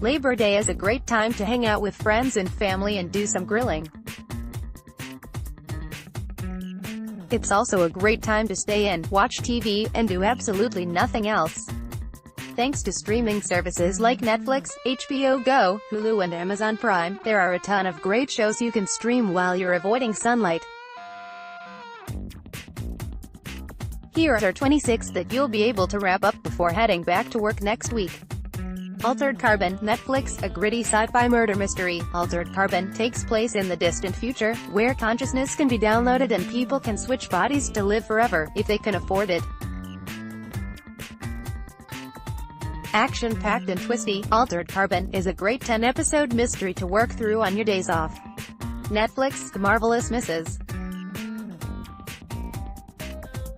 Labor Day is a great time to hang out with friends and family and do some grilling. It's also a great time to stay in, watch TV, and do absolutely nothing else. Thanks to streaming services like Netflix, HBO Go, Hulu and Amazon Prime, there are a ton of great shows you can stream while you're avoiding sunlight. Here are 26 that you'll be able to wrap up before heading back to work next week. Altered Carbon, Netflix, a gritty sci-fi murder mystery. Altered Carbon takes place in the distant future, where consciousness can be downloaded and people can switch bodies to live forever, if they can afford it. Action-packed and twisty, Altered Carbon is a great 10-episode mystery to work through on your days off. Netflix, The Marvelous Mrs.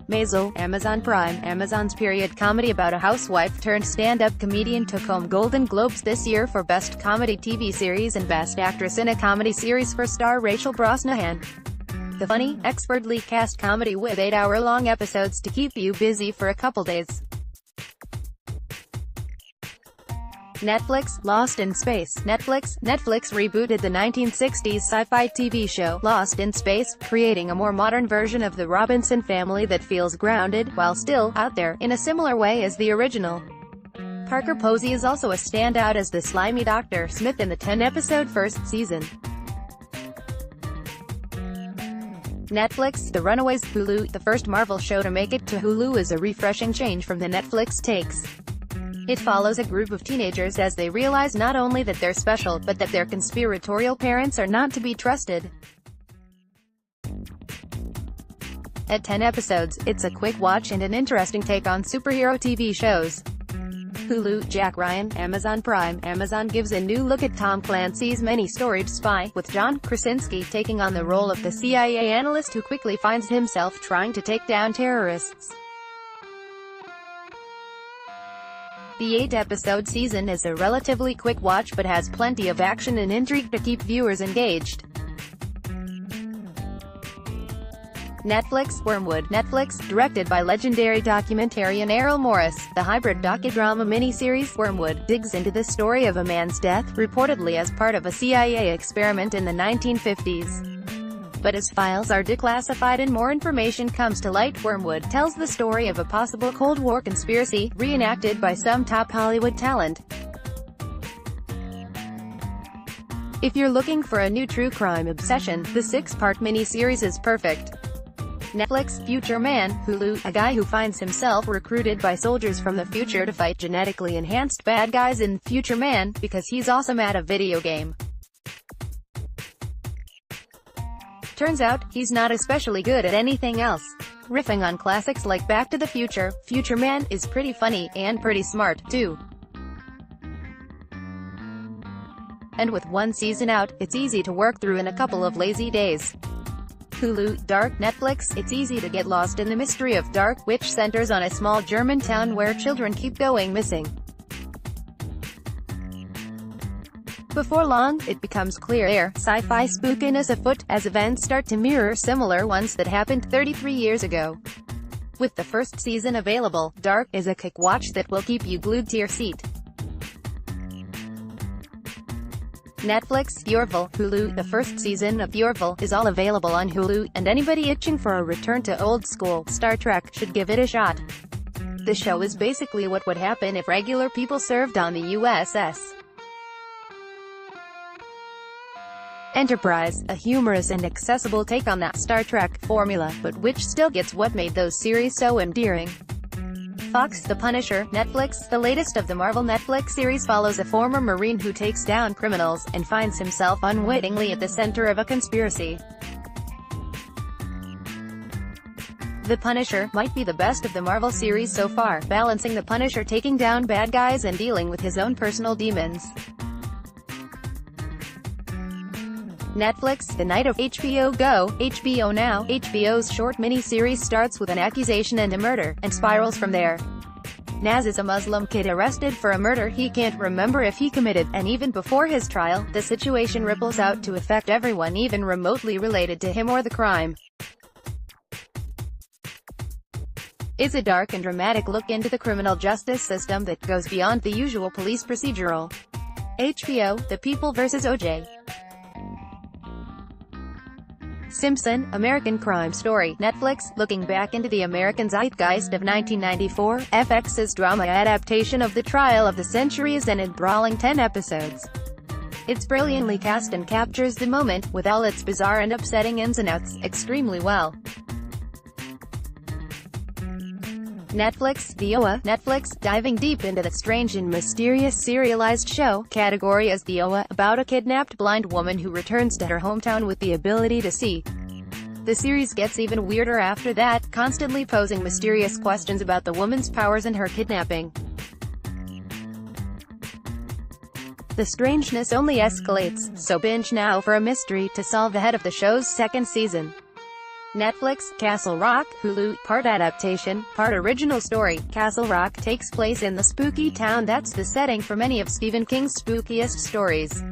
Maisel, Amazon Prime. Amazon's period comedy about a housewife turned stand-up comedian took home Golden Globes this year for Best Comedy TV Series and Best Actress in a Comedy Series for star Rachel Brosnahan. The funny, expertly cast comedy with 8-hour-long episodes to keep you busy for a couple days. Netflix, Lost in Space. Netflix rebooted the 1960s sci-fi TV show, Lost in Space, creating a more modern version of the Robinson family that feels grounded, while still out there, in a similar way as the original. Parker Posey is also a standout as the slimy Dr. Smith in the 10-episode first season. Netflix, The Runaways. Hulu, the first Marvel show to make it to Hulu, is a refreshing change from the Netflix takes. It follows a group of teenagers as they realize not only that they're special, but that their conspiratorial parents are not to be trusted. At 10 episodes, it's a quick watch and an interesting take on superhero TV shows. Hulu, Jack Ryan. Amazon Prime. Amazon gives a new look at Tom Clancy's many-storied spy, with John Krasinski taking on the role of the CIA analyst who quickly finds himself trying to take down terrorists. The 8-episode season is a relatively quick watch but has plenty of action and intrigue to keep viewers engaged. Netflix, Wormwood. Netflix, directed by legendary documentarian Errol Morris, the hybrid docudrama miniseries, Wormwood, digs into the story of a man's death, reportedly as part of a CIA experiment in the 1950s. But as files are declassified and more information comes to light, Wormwood tells the story of a possible Cold War conspiracy, reenacted by some top Hollywood talent. If you're looking for a new true crime obsession, the 6-part miniseries is perfect. Netflix, Future Man. Hulu, a guy who finds himself recruited by soldiers from the future to fight genetically enhanced bad guys in Future Man, because he's awesome at a video game. Turns out, he's not especially good at anything else. Riffing on classics like Back to the Future, Future Man is pretty funny, and pretty smart, too. And with one season out, it's easy to work through in a couple of lazy days. Hulu, Dark. Netflix, it's easy to get lost in the mystery of Dark, which centers on a small German town where children keep going missing. Before long, it becomes clear there, sci-fi spookiness afoot, as events start to mirror similar ones that happened 33 years ago. With the first season available, Dark is a quick watch that will keep you glued to your seat. Netflix, Yorville. Hulu, the first season of Yorville is all available on Hulu, and anybody itching for a return to old-school Star Trek should give it a shot. The show is basically what would happen if regular people served on the USS Enterprise, a humorous and accessible take on that Star Trek formula, but which still gets what made those series so endearing. Fox, The Punisher. Netflix, the latest of the Marvel Netflix series follows a former Marine who takes down criminals, and finds himself unwittingly at the center of a conspiracy. The Punisher might be the best of the Marvel series so far, balancing the Punisher taking down bad guys and dealing with his own personal demons. Netflix, The Night of HBO Go. HBO Now. HBO's short mini-series starts with an accusation and a murder, and spirals from there. Naz is a Muslim kid arrested for a murder he can't remember if he committed, and even before his trial, the situation ripples out to affect everyone even remotely related to him or the crime. It's a dark and dramatic look into the criminal justice system that goes beyond the usual police procedural. HBO, The People vs. O.J. Simpson, American Crime Story. Netflix, looking back into the American zeitgeist of 1994, FX's drama adaptation of The Trial of the Century is an enthralling 10 episodes. It's brilliantly cast and captures the moment, with all its bizarre and upsetting ins and outs, extremely well. Netflix, The OA. Netflix, diving deep into the strange and mysterious serialized show category as The OA, about a kidnapped blind woman who returns to her hometown with the ability to see. The series gets even weirder after that, constantly posing mysterious questions about the woman's powers and her kidnapping. The strangeness only escalates, so binge now for a mystery to solve ahead of the show's second season. Netflix, Castle Rock. Hulu, part adaptation, part original story. Castle Rock takes place in the spooky town that's the setting for many of Stephen King's spookiest stories.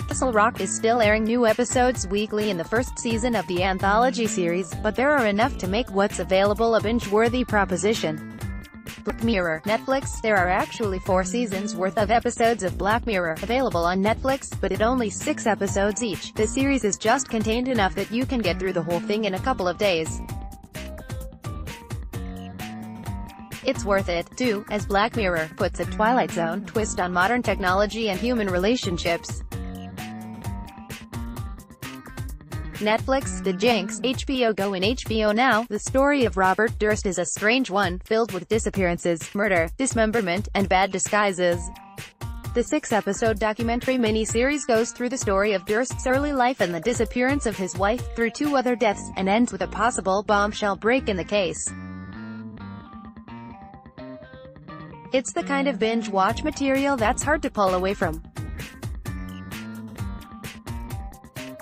Castle Rock is still airing new episodes weekly in the first season of the anthology series, but there are enough to make what's available a binge-worthy proposition. Black Mirror. Netflix, there are actually 4 seasons worth of episodes of Black Mirror available on Netflix, but at only 6 episodes each. The series is just contained enough that you can get through the whole thing in a couple of days. It's worth it, too, as Black Mirror puts a Twilight Zone twist on modern technology and human relationships. Netflix, The Jinx. HBO Go and HBO Now. The story of Robert Durst is a strange one, filled with disappearances, murder, dismemberment, and bad disguises. The 6-episode documentary miniseries goes through the story of Durst's early life and the disappearance of his wife, through 2 other deaths, and ends with a possible bombshell break in the case. It's the kind of binge-watch material that's hard to pull away from.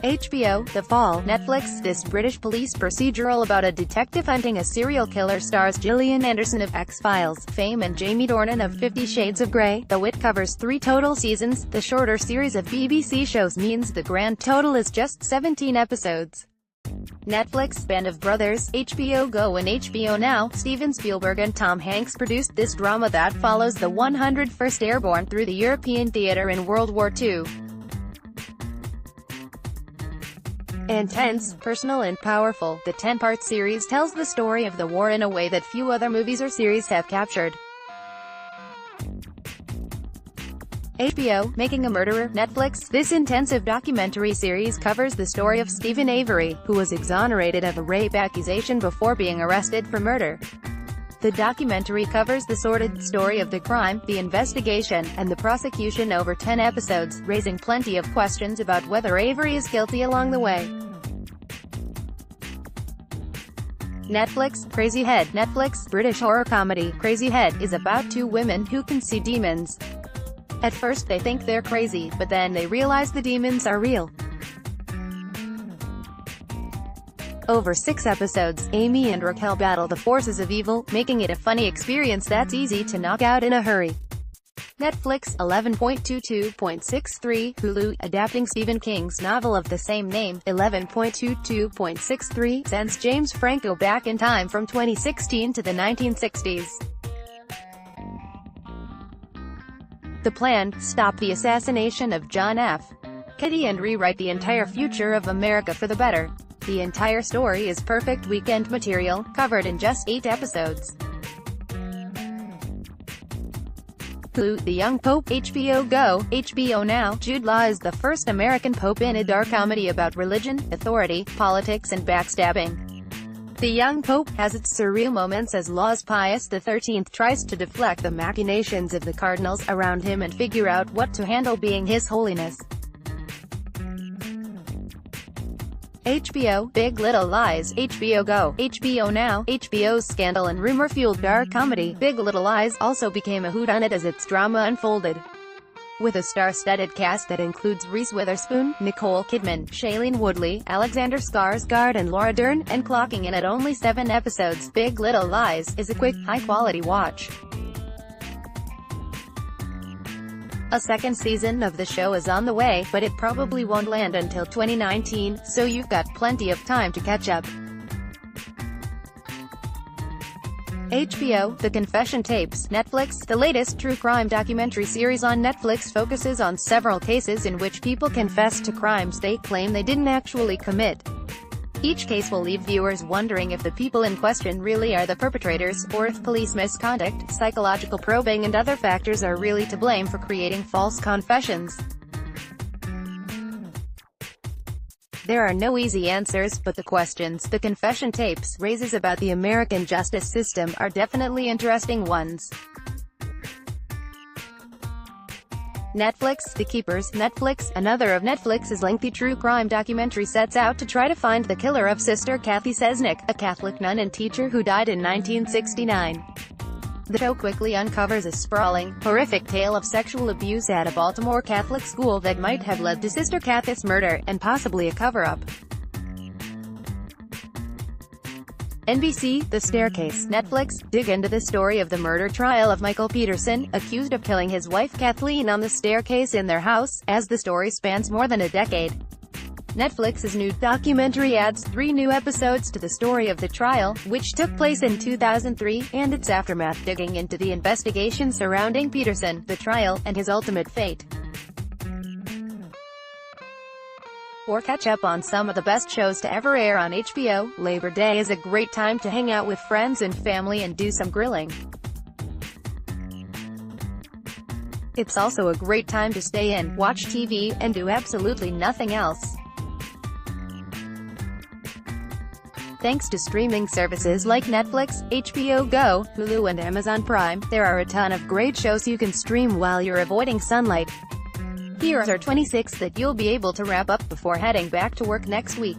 HBO, The Fall. Netflix, this British police procedural about a detective hunting a serial killer stars Gillian Anderson of X-Files fame and Jamie Dornan of 50 Shades of Grey. Though it covers 3 total seasons, the shorter series of BBC shows means the grand total is just 17 episodes. Netflix, Band of Brothers. HBO Go and HBO Now. Steven Spielberg and Tom Hanks produced this drama that follows the 101st Airborne through the European theater in World War II. Intense, personal and powerful, the 10-part series tells the story of the war in a way that few other movies or series have captured. HBO, Making a Murderer. Netflix, this intensive documentary series covers the story of Stephen Avery, who was exonerated of a rape accusation before being arrested for murder. The documentary covers the sordid story of the crime, the investigation, and the prosecution over 10 episodes, raising plenty of questions about whether Avery is guilty along the way. Netflix, Crazy Head. Netflix, British horror comedy. Crazy Head is about 2 women who can see demons. At first they think they're crazy, but then they realize the demons are real. Over 6 episodes, Amy and Raquel battle the forces of evil, making it a funny experience that's easy to knock out in a hurry. Netflix, 11.22.63. Hulu, adapting Stephen King's novel of the same name, 11.22.63, sends James Franco back in time from 2016 to the 1960s. The plan, stop the assassination of John F. Kennedy and rewrite the entire future of America for the better. The entire story is perfect weekend material, covered in just 8 episodes. Hulu, The Young Pope. HBO Go, HBO Now. Jude Law is the first American pope in a dark comedy about religion, authority, politics and backstabbing. The Young Pope has its surreal moments as Law's Pius XIII tries to deflect the machinations of the cardinals around him and figure out what to handle being His Holiness. HBO, Big Little Lies. HBO Go, HBO Now. HBO's scandal and rumor-fueled dark comedy, Big Little Lies, also became a whodunit as its drama unfolded. With a star-studded cast that includes Reese Witherspoon, Nicole Kidman, Shailene Woodley, Alexander Skarsgård and Laura Dern, and clocking in at only 7 episodes, Big Little Lies is a quick, high-quality watch. A second season of the show is on the way, but it probably won't land until 2019, so you've got plenty of time to catch up. HBO, The Confession Tapes. Netflix, the latest true crime documentary series on Netflix focuses on several cases in which people confess to crimes they claim they didn't actually commit. Each case will leave viewers wondering if the people in question really are the perpetrators, or if police misconduct, psychological probing and other factors are really to blame for creating false confessions. There are no easy answers, but the questions The Confession Tapes raises about the American justice system are definitely interesting ones. Netflix, The Keepers. Netflix, another of Netflix's lengthy true crime documentary, sets out to try to find the killer of Sister Kathy Sesnick, a Catholic nun and teacher who died in 1969. The show quickly uncovers a sprawling, horrific tale of sexual abuse at a Baltimore Catholic school that might have led to Sister Kathy's murder, and possibly a cover-up. NBC, The Staircase. Netflix, dig into the story of the murder trial of Michael Peterson, accused of killing his wife Kathleen on the staircase in their house, as the story spans more than a decade. Netflix's new documentary adds 3 new episodes to the story of the trial, which took place in 2003, and its aftermath, digging into the investigation surrounding Peterson, the trial, and his ultimate fate. Or catch up on some of the best shows to ever air on HBO. Labor Day is a great time to hang out with friends and family and do some grilling. It's also a great time to stay in, watch TV, and do absolutely nothing else. Thanks to streaming services like Netflix, HBO Go, Hulu and Amazon Prime, there are a ton of great shows you can stream while you're avoiding sunlight. Here are 26 that you'll be able to wrap up before heading back to work next week.